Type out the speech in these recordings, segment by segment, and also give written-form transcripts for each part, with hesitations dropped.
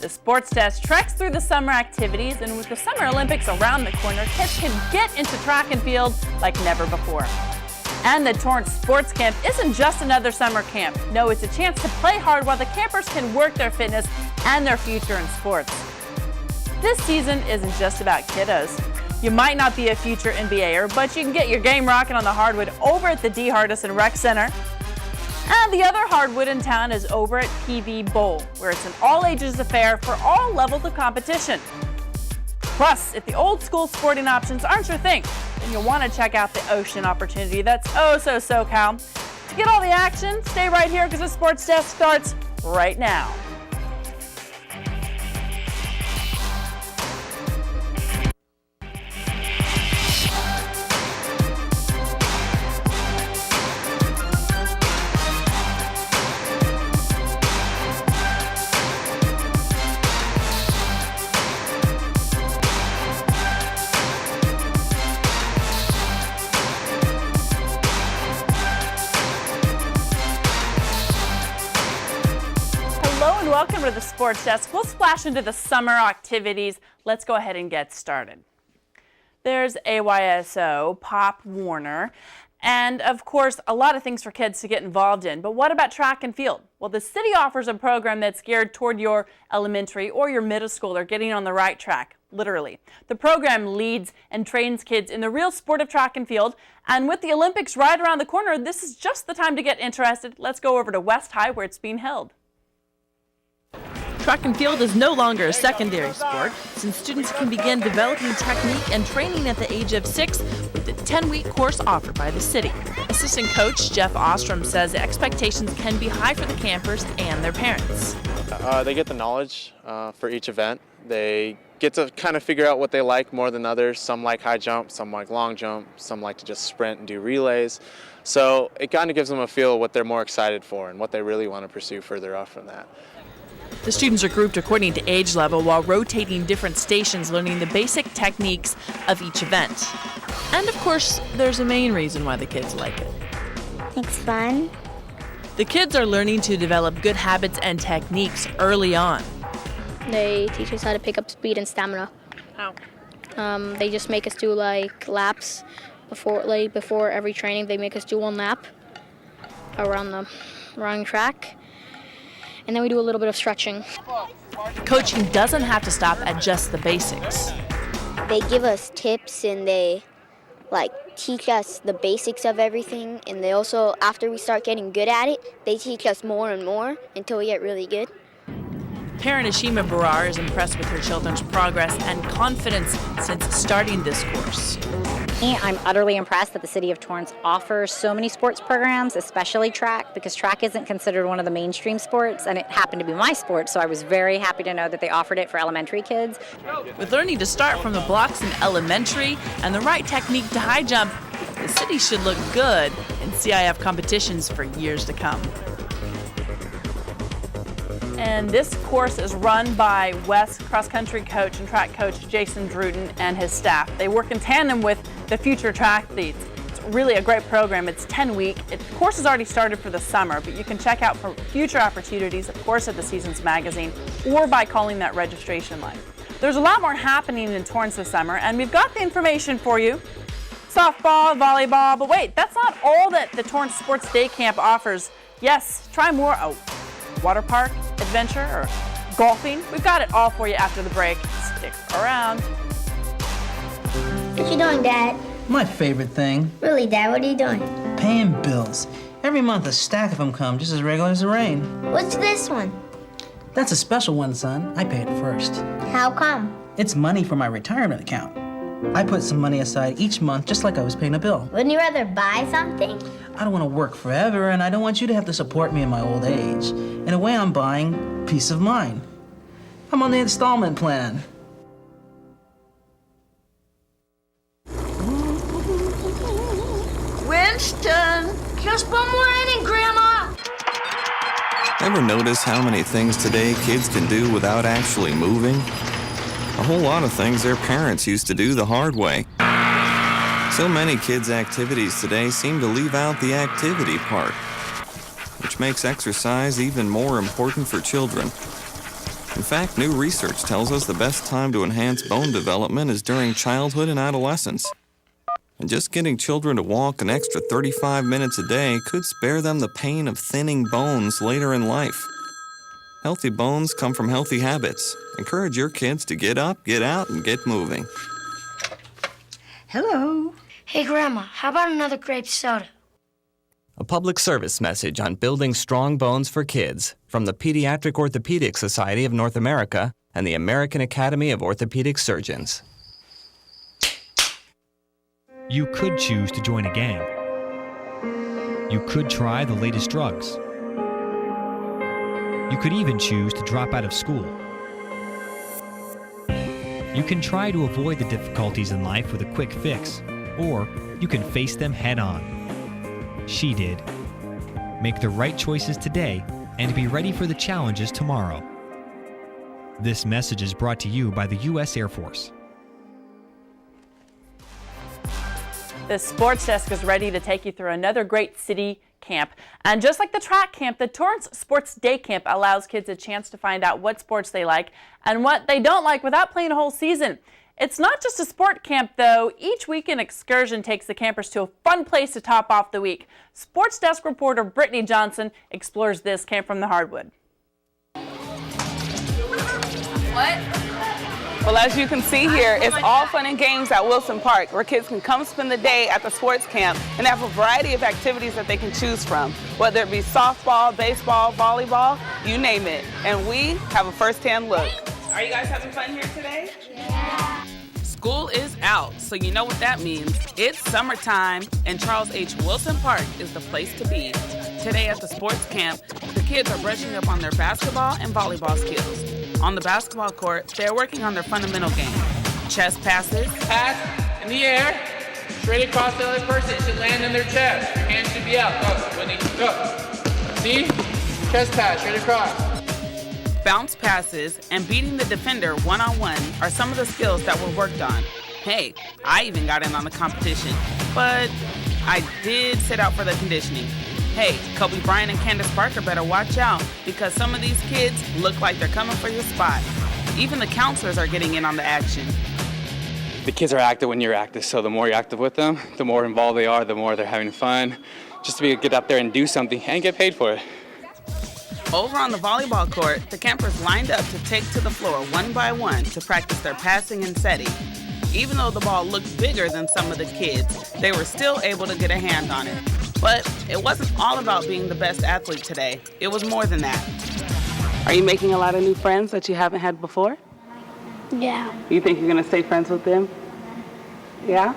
The Sports Desk treks through the summer activities, and with the Summer Olympics around the corner, kids can get into track and field like never before. And the Torrance Sports Camp isn't just another summer camp. No, it's a chance to play hard while the campers can work their fitness and their future in sports. This season isn't just about kiddos. You might not be a future NBAer, but you can get your game rocking on the hardwood over at the D. Hardison Rec Center. And the other hardwood in town is over at PV Bowl, where it's an all-ages affair for all levels of competition. Plus, if the old-school sporting options aren't your thing, then you'll want to check out the ocean opportunity that's oh so SoCal. To get all the action, stay right here because the Sports Desk starts right now. Welcome to the Sports Desk. We'll splash into the summer activities. Let's go ahead and get started. There's AYSO, Pop Warner, and of course a lot of things for kids to get involved in. But what about track and field? Well, the city offers a program that's geared toward your elementary or your middle schooler getting on the right track, literally. The program leads and trains kids in the real sport of track and field. And with the Olympics right around the corner, this is just the time to get interested. Let's go over to West High where it's being held. Track and field is no longer a secondary sport, since students can begin developing technique and training at the age of 6 with a 10-week course offered by the city. Assistant coach Jeff Ostrom says the expectations can be high for the campers and their parents. They get the knowledge for each event. They get to kind of figure out what they like more than others. Some like high jump, some like long jump, some like to just sprint and do relays. So it kind of gives them a feel of what they're more excited for and what they really want to pursue further off from that. The students are grouped according to age level while rotating different stations, learning the basic techniques of each event. And of course, there's a main reason why the kids like it. It's fun. The kids are learning to develop good habits and techniques early on. They teach us how to pick up speed and stamina. How? They just make us do like laps before every training. They make us do one lap around the track. And then we do a little bit of stretching. Coaching doesn't have to stop at just the basics. They give us tips and they teach us the basics of everything. And they also, after we start getting good at it, they teach us more and more until we get really good. Parent Ashima Barar is impressed with her children's progress and confidence since starting this course. I'm utterly impressed that the city of Torrance offers so many sports programs, especially track, because track isn't considered one of the mainstream sports, and it happened to be my sport, so I was very happy to know that they offered it for elementary kids. With learning to start from the blocks in elementary and the right technique to high jump, the city should look good in CIF competitions for years to come. And this course is run by West cross-country coach and track coach Jason Druten and his staff. They work in tandem with the future track athletes. It's really a great program. It's 10-week. The course has already started for the summer, but you can check out for future opportunities, of course, at the Seasons magazine or by calling that registration line. There's a lot more happening in Torrance this summer, and we've got the information for you. Softball, volleyball, but wait, that's not all that the Torrance Sports Day Camp offers. Yes, try more. Water park, adventure, or golfing. We've got it all for you after the break. Stick around. What you doing, Dad? My favorite thing. Really, Dad, what are you doing? Paying bills. Every month a stack of them come just as regular as the rain. What's this one? That's a special one, son. I pay it first. How come? It's money for my retirement account. I put some money aside each month just like I was paying a bill. Wouldn't you rather buy something? I don't want to work forever, and I don't want you to have to support me in my old age. In a way, I'm buying peace of mind. I'm on the installment plan. Winston, just one more inning, Grandma. Ever notice how many things today kids can do without actually moving? A whole lot of things their parents used to do the hard way. So many kids' activities today seem to leave out the activity part, which makes exercise even more important for children. In fact, new research tells us the best time to enhance bone development is during childhood and adolescence. And just getting children to walk an extra 35 minutes a day could spare them the pain of thinning bones later in life. Healthy bones come from healthy habits. Encourage your kids to get up, get out, and get moving. Hello. Hey, Grandma, how about another grape soda? A public service message on building strong bones for kids from the Pediatric Orthopedic Society of North America and the American Academy of Orthopedic Surgeons. You could choose to join a gang. You could try the latest drugs. You could even choose to drop out of school. You can try to avoid the difficulties in life with a quick fix, or you can face them head on. She did. Make the right choices today and be ready for the challenges tomorrow. This message is brought to you by the U.S. Air Force. The Sports Desk is ready to take you through another great city camp. And just like the track camp, the Torrance Sports Day Camp allows kids a chance to find out what sports they like and what they don't like without playing a whole season. It's not just a sport camp, though. Each weekend excursion takes the campers to a fun place to top off the week. Sports Desk reporter Brittany Johnson explores this camp from the hardwood. What? Well, as you can see here, it's all fun and games at Wilson Park, where kids can come spend the day at the sports camp and have a variety of activities that they can choose from, whether it be softball, baseball, volleyball, you name it. And we have a first-hand look. Are you guys having fun here today? Yeah. School is out, so you know what that means. It's summertime, and Charles H. Wilson Park is the place to be. Today at the sports camp, the kids are brushing up on their basketball and volleyball skills. On the basketball court, they're working on their fundamental game. Chest passes. Pass in the air, straight across the other person. It should land on their chest. Your hands should be out. Go, Whitney, go. See? Chest pass, straight across. Bounce passes and beating the defender one-on-one are some of the skills that were worked on. Hey, I even got in on the competition, but I did sit out for the conditioning. Hey, Kobe Bryant and Candace Parker better watch out because some of these kids look like they're coming for your spot. Even the counselors are getting in on the action. The kids are active when you're active, so the more you're active with them, the more involved they are, the more they're having fun. Just to be able to get up there and do something and get paid for it. Over on the volleyball court, the campers lined up to take to the floor one by one to practice their passing and setting. Even though the ball looked bigger than some of the kids, they were still able to get a hand on it. But it wasn't all about being the best athlete today. It was more than that. Are you making a lot of new friends that you haven't had before? Yeah. You think you're going to stay friends with them? Yeah?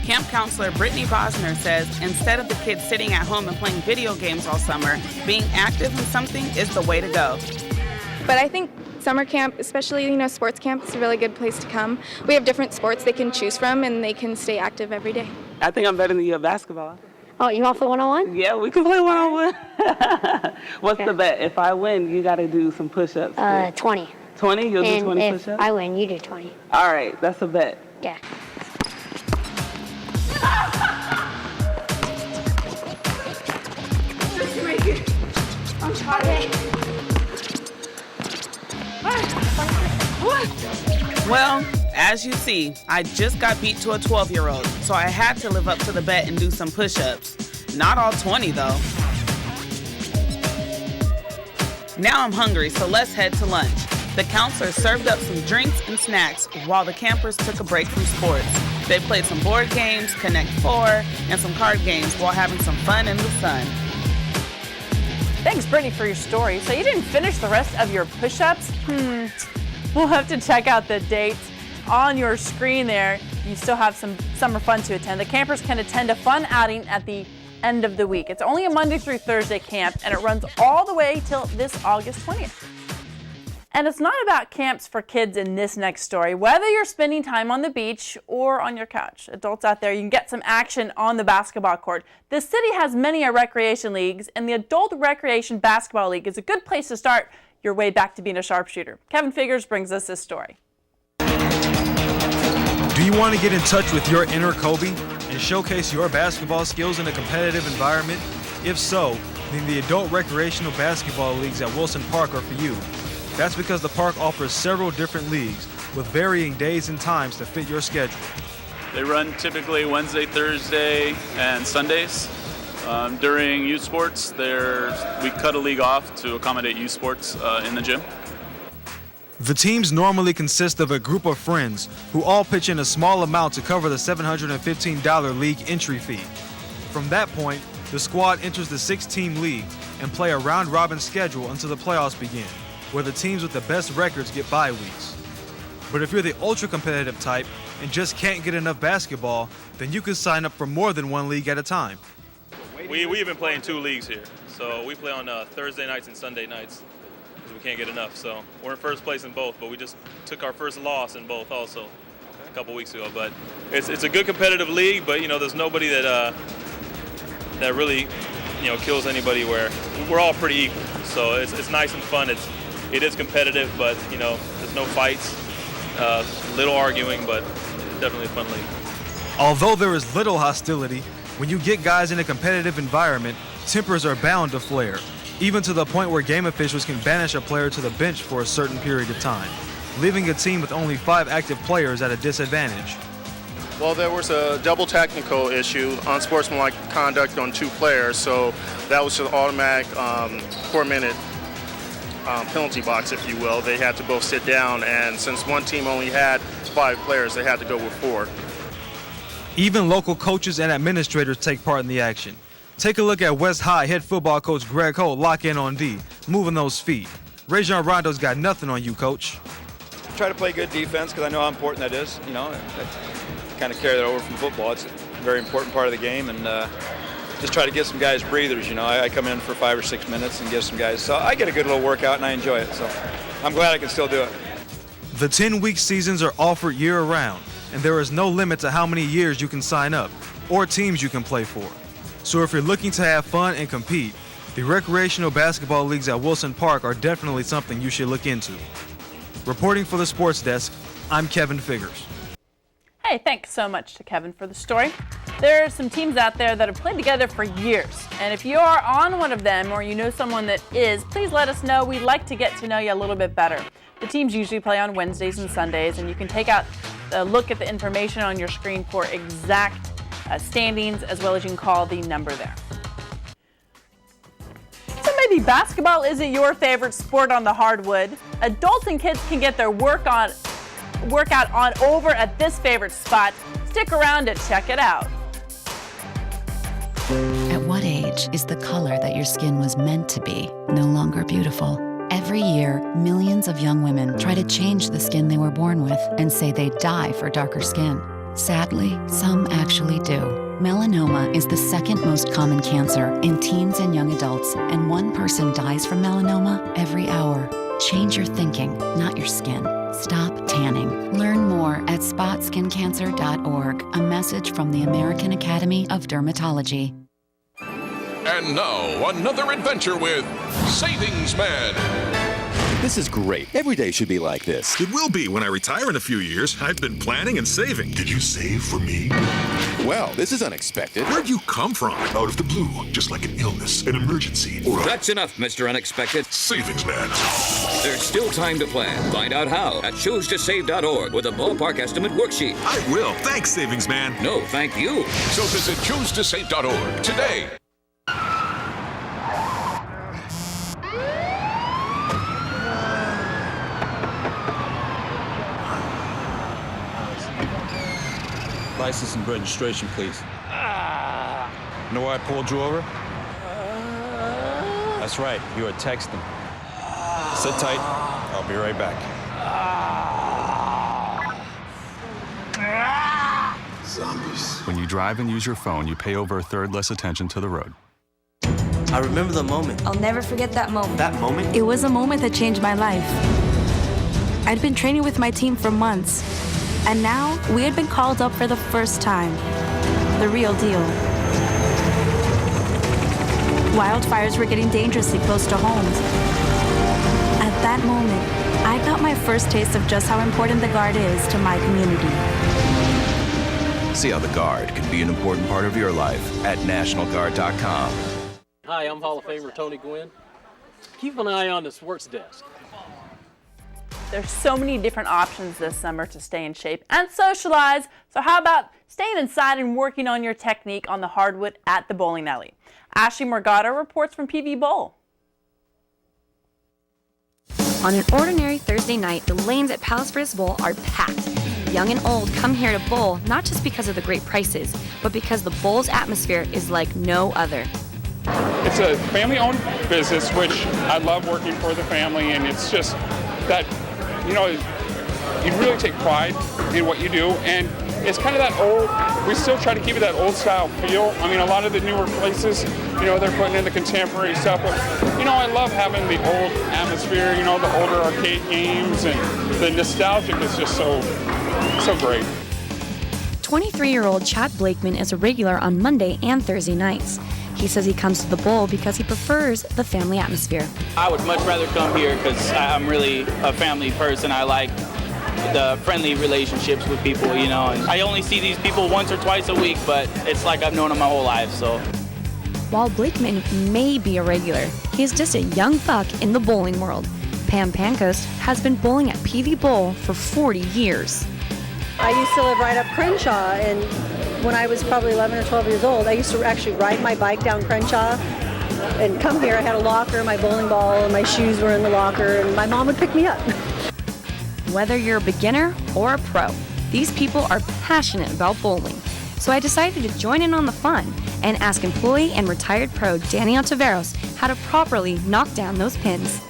Camp counselor Brittany Bosner says instead of the kids sitting at home and playing video games all summer, being active in something is the way to go. But I think summer camp, especially, sports camp, is a really good place to come. We have different sports they can choose from, and they can stay active every day. I think I'm better than you at basketball. Oh, you want to play one-on-one? Yeah, we can play one-on-one. What's the bet? If I win, you got to do some push-ups. 20. 20? You'll do 20 push-ups? If I win, you do 20. All right, that's a bet. Yeah. Just make it. I'm trying. What? Well, as you see, I just got beat to a 12-year-old, so I had to live up to the bet and do some push-ups. Not all 20, though. Now I'm hungry, so let's head to lunch. The counselors served up some drinks and snacks while the campers took a break from sports. They played some board games, Connect 4, and some card games while having some fun in the sun. Thanks, Brittany, for your story. So you didn't finish the rest of your push-ups? We'll have to check out the dates on your screen there. You still have some summer fun to attend. The campers can attend a fun outing at the end of the week. It's only a Monday through Thursday camp, and it runs all the way till this August 20th. And it's not about camps for kids in this next story. Whether you're spending time on the beach or on your couch, adults out there, you can get some action on the basketball court. The city has many recreation leagues, and the Adult Recreation Basketball League is a good place to start your way back to being a sharpshooter. Kevin Figures brings us this story. Do you want to get in touch with your inner Kobe and showcase your basketball skills in a competitive environment? If so, then the Adult Recreational Basketball Leagues at Wilson Park are for you. That's because the park offers several different leagues with varying days and times to fit your schedule. They run typically Wednesday, Thursday, and Sundays. During youth sports, we cut a league off to accommodate youth sports in the gym. The teams normally consist of a group of friends who all pitch in a small amount to cover the $715 league entry fee. From that point, the squad enters the 6-team league and play a round-robin schedule until the playoffs begin, where the teams with the best records get bye weeks. But if you're the ultra-competitive type and just can't get enough basketball, then you can sign up for more than one league at a time. We've been playing 2 leagues here, so we play on Thursday nights and Sunday nights because we can't get enough. So we're in first place in both, but we just took our first loss in both also a couple weeks ago. But it's a good competitive league, but there's nobody that really kills anybody. Where we're all pretty equal, so it's nice and fun. It is competitive, but there's no fights, little arguing, but definitely a fun league. Although there is little hostility, when you get guys in a competitive environment, tempers are bound to flare, even to the point where game officials can banish a player to the bench for a certain period of time, leaving a team with only 5 active players at a disadvantage. Well, there was a double technical issue, unsportsmanlike conduct on 2 players, so that was an automatic 4-minute penalty box, if you will. They had to both sit down, and since one team only had 5 players, they had to go with 4. Even local coaches and administrators take part in the action. Take a look at West High head football coach Greg Holt lock in on D, moving those feet. Rajon Rondo's got nothing on you, coach. Try to play good defense because I know how important that is. Kind of carry that over from football. It's a very important part of the game, and just try to get some guys breathers. I come in for 5 or 6 minutes and give some guys. So I get a good little workout and I enjoy it. So I'm glad I can still do it. The 10-week seasons are offered year-round, and there is no limit to how many years you can sign up or teams you can play for. So if you're looking to have fun and compete, the recreational basketball leagues at Wilson Park are definitely something you should look into. Reporting for the Sports Desk, I'm Kevin Figures. Hey, thanks so much to Kevin for the story. There are some teams out there that have played together for years, and if you are on one of them or you know someone that is, please let us know. We'd like to get to know you a little bit better. The teams usually play on Wednesdays and Sundays, and you can take out a look at the information on your screen for exact standings, as well as you can call the number there. So maybe basketball isn't your favorite sport on the hardwood. Adults and kids can get their workout on over at this favorite spot. Stick around to check it out. At what age is the color that your skin was meant to be no longer beautiful? Every year, millions of young women try to change the skin they were born with and say they die for darker skin. Sadly, some actually do. Melanoma is the 2nd most common cancer in teens and young adults, and 1 person dies from melanoma every hour. Change your thinking, not your skin. Stop tanning. Learn more at spotskincancer.org. A message from the American Academy of Dermatology. And now, another adventure with Savings Man. This is great. Every day should be like this. It will be when I retire in a few years. I've been planning and saving. Did you save for me? Well, this is unexpected. Where'd you come from? Out of the blue, just like an illness, an emergency, or That's enough, Mr. Unexpected. Savings Man. There's still time to plan. Find out how at choosestosave.org with a ballpark estimate worksheet. I will. Thanks, Savings Man. No, thank you. So visit choosestosave.org today. License and registration, please. Know why I pulled you over? That's right, you were texting. Sit tight, I'll be right back. Zombies. When you drive and use your phone, you pay over 1/3 less attention to the road. I remember the moment. I'll never forget that moment. That moment? It was a moment that changed my life. I'd been training with my team for months, and now we had been called up for the first time. The real deal. Wildfires were getting dangerously close to homes. At that moment, I got my first taste of just how important the Guard is to my community. See how the Guard can be an important part of your life at There's so many different options this summer to stay in shape and socialize. So how about staying inside and working on your technique on the hardwood at the bowling alley? Ashley Morgado reports from PV Bowl. On an ordinary Thursday night, the lanes at Palos Verdes Bowl are packed. Young and old come here to bowl not just because of the great prices, but because the bowl's atmosphere is like no other. It's a family-owned business, which I love working for the family, and it's just that, you know, you really take pride in what you do, and it's kind of that old, we still try to keep it that old style feel. I mean, a lot of the newer places, you know, they're putting in the contemporary stuff, but, you know, I love having the old atmosphere, you know, the older arcade games, and the nostalgic is just so great. 23-year-old Chad Blakeman is a regular on Monday and Thursday nights. He says he comes to the bowl because he prefers the family atmosphere. I would much rather come here because I'm really a family person. I like the friendly relationships with people, you know. And I only see these people once or twice a week, but it's like I've known them my whole life, so. While Blakeman may be a regular, he's just a young buck in the bowling world. Pam Pancoast has been bowling at PV Bowl for 40 years. I used to live right up Crenshaw, and when I was probably 11 or 12 years old, I used to actually ride my bike down Crenshaw and come here. I had a locker, my bowling ball, and my shoes were in the locker, and my mom would pick me up. Whether you're a beginner or a pro, these people are passionate about bowling. So I decided to join in on the fun and ask employee and retired pro Danny Ontiveros how to properly knock down those pins.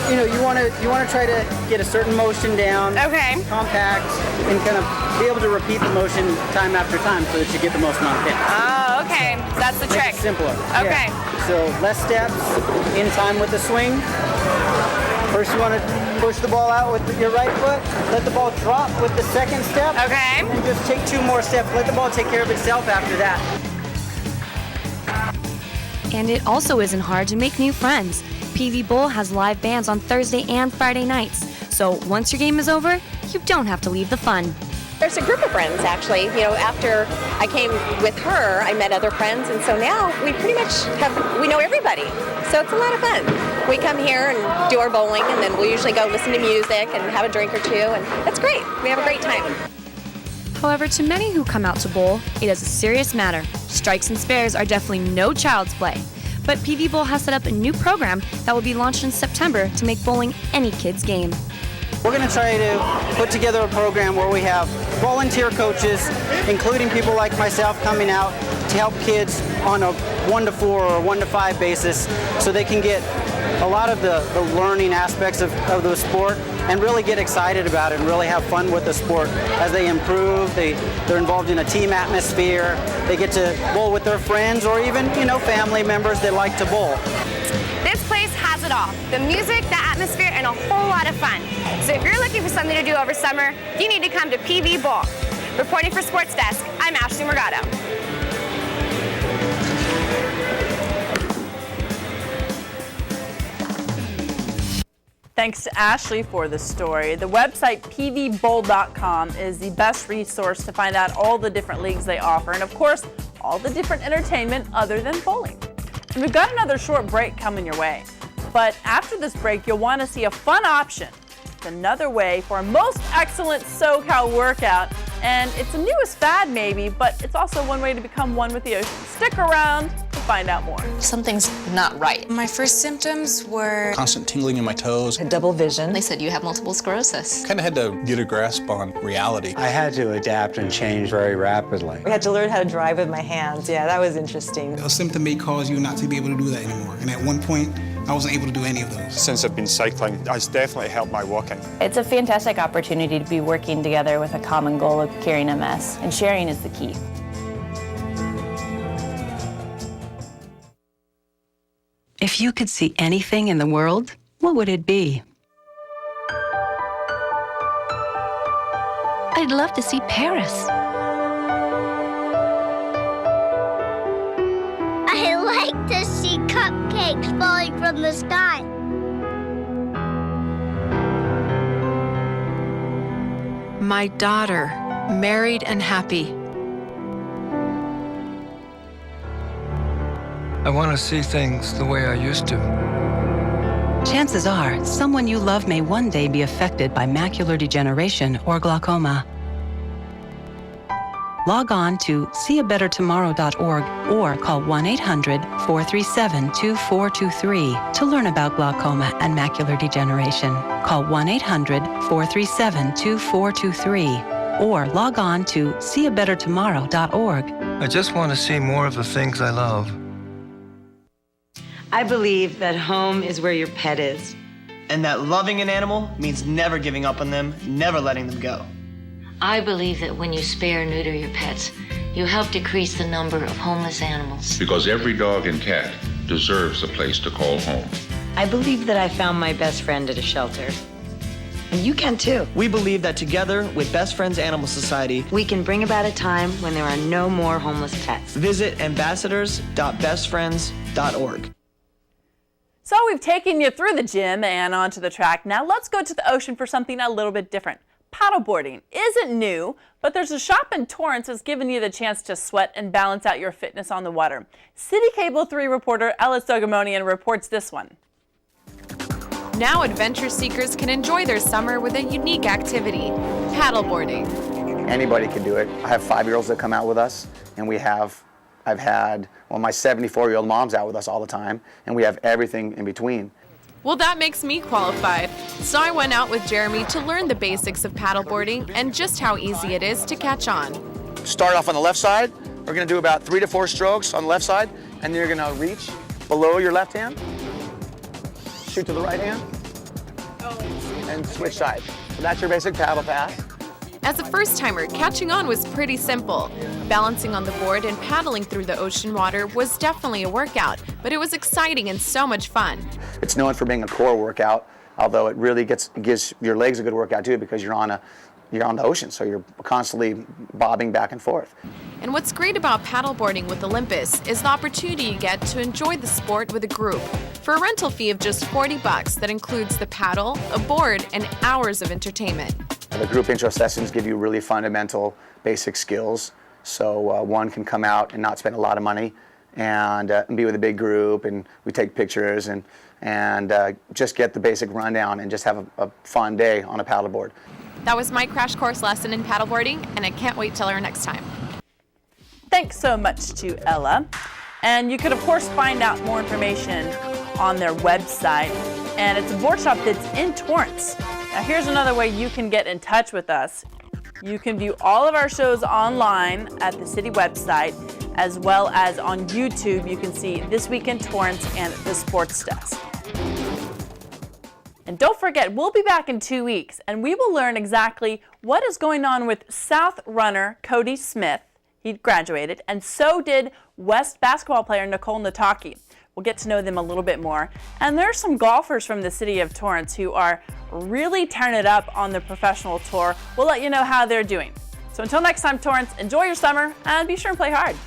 You know, you want to try to get a certain motion down, compact, and kind of be able to repeat the motion time after time so that you get the most amount of pins. Oh, okay. That's the trick. It's simpler. Okay. Yeah. So less steps, in time with the swing. First you want to push the ball out with your right foot, let the ball drop with the second step. Okay. And then just take 2 more steps. Let the ball take care of itself after that. And it also isn't hard to make new friends. PV Bowl has live bands on Thursday and Friday nights. So once your game is over, you don't have to leave the fun. There's a group of friends, actually. You know, after I came with her, I met other friends, and so now we pretty much we know everybody. So it's a lot of fun. We come here and do our bowling, and then we'll usually go listen to music and have a drink or two, and it's great. We have a great time. However, to many who come out to bowl, it is a serious matter. Strikes and spares are definitely no child's play. But PV Bowl has set up a new program that will be launched in September to make bowling any kid's game. We're going to try to put together a program where we have volunteer coaches, including people like myself, coming out to help kids on a 1 to 4 or 1 to 5 basis so they can get a lot of the learning aspects of the sport and really get excited about it and really have fun with the sport as they improve. They're involved in a team atmosphere. They get to bowl with their friends or even, you know, family members that like to bowl. This place has it all. The music, the atmosphere, and a whole lot of fun. So if you're looking for something to do over summer, you need to come to PV Bowl. Reporting for Sports Desk, I'm Ashley Morgado. Thanks to Ashley for the story. The website pvbowl.com is the best resource to find out all the different leagues they offer and, of course, all the different entertainment other than bowling. And we've got another short break coming your way. But after this break, you'll want to see a fun option. It's another way for a most excellent SoCal workout. And it's the newest fad maybe, but it's also one way to become one with the ocean. Stick around to find out more. Something's not right. My first symptoms were constant tingling in my toes. Double vision. They said you have multiple sclerosis. Kind of had to get a grasp on reality. I had to adapt and change very rapidly. I had to learn how to drive with my hands. Yeah, that was interesting. A symptom may cause you not to be able to do that anymore. And at one point, I wasn't able to do any of those. Since I've been cycling, it's definitely helped my walking. It's a fantastic opportunity to be working together with a common goal of curing MS, and sharing is the key. If you could see anything in the world, what would it be? I'd love to see Paris. I like to see cupcakes falling from the sky. My daughter, married and happy. I want to see things the way I used to. chances are someone you love may one day be affected by macular degeneration or glaucoma. Log on to seeabettertomorrow.org or call 1-800-437-2423 to learn about glaucoma and macular degeneration. Call 1-800-437-2423 or log on to seeabettertomorrow.org. I just want to see more of the things I love. I believe that home is where your pet is. And that loving an animal means never giving up on them, never letting them go. I believe that when you spay or neuter your pets, you help decrease the number of homeless animals. Because every dog and cat deserves a place to call home. I believe that I found my best friend at a shelter. And you can too. We believe that together with Best Friends Animal Society, we can bring about a time when there are no more homeless pets. Visit ambassadors.bestfriends.org. So we've taken you through the gym and onto the track. Now let's go to the ocean for something a little bit different. Paddleboarding isn't new, but there's a shop in Torrance that's giving you the chance to sweat and balance out your fitness on the water. CitiCABLE 3 reporter Ella Sogomonian reports this one. Now adventure seekers can enjoy their summer with a unique activity, paddleboarding. Anybody can do it. I have 5-year-olds that come out with us, and I've had my 74-year-old mom's out with us all the time, and we have everything in between. Well, that makes me qualified. So I went out with Jeremy to learn the basics of paddleboarding and just how easy it is to catch on. Start off on the left side. We're going to do about 3 to 4 strokes on the left side, and then you're going to reach below your left hand, shoot to the right hand, and switch sides. So that's your basic paddle pass. As a first-timer, catching on was pretty simple. Balancing on the board and paddling through the ocean water was definitely a workout, but it was exciting and so much fun. It's known for being a core workout, although it really gives your legs a good workout too, because you're on the ocean, so you're constantly bobbing back and forth. And what's great about paddleboarding with Olympus is the opportunity you get to enjoy the sport with a group for a rental fee of just $40 that includes the paddle, a board, and hours of entertainment. The group intro sessions give you really fundamental, basic skills, so one can come out and not spend a lot of money and be with a big group, and we take pictures and just get the basic rundown and just have a fun day on a paddleboard. That was my crash course lesson in paddleboarding, and I can't wait till our next time. Thanks so much to Ella. And you could, of course, find out more information on their website. And it's a board shop that's in Torrance. Now, here's another way you can get in touch with us. You can view all of our shows online at the city website, as well as on YouTube. You can see This Week in Torrance and the Sports Desk. And don't forget, we'll be back in 2 weeks, and we will learn exactly what is going on with South runner Cody Smith. He graduated, and so did West basketball player Nicole Nataki. We'll get to know them a little bit more. And there are some golfers from the city of Torrance who are really tearing it up on the professional tour. We'll let you know how they're doing. So until next time, Torrance, enjoy your summer and be sure and play hard.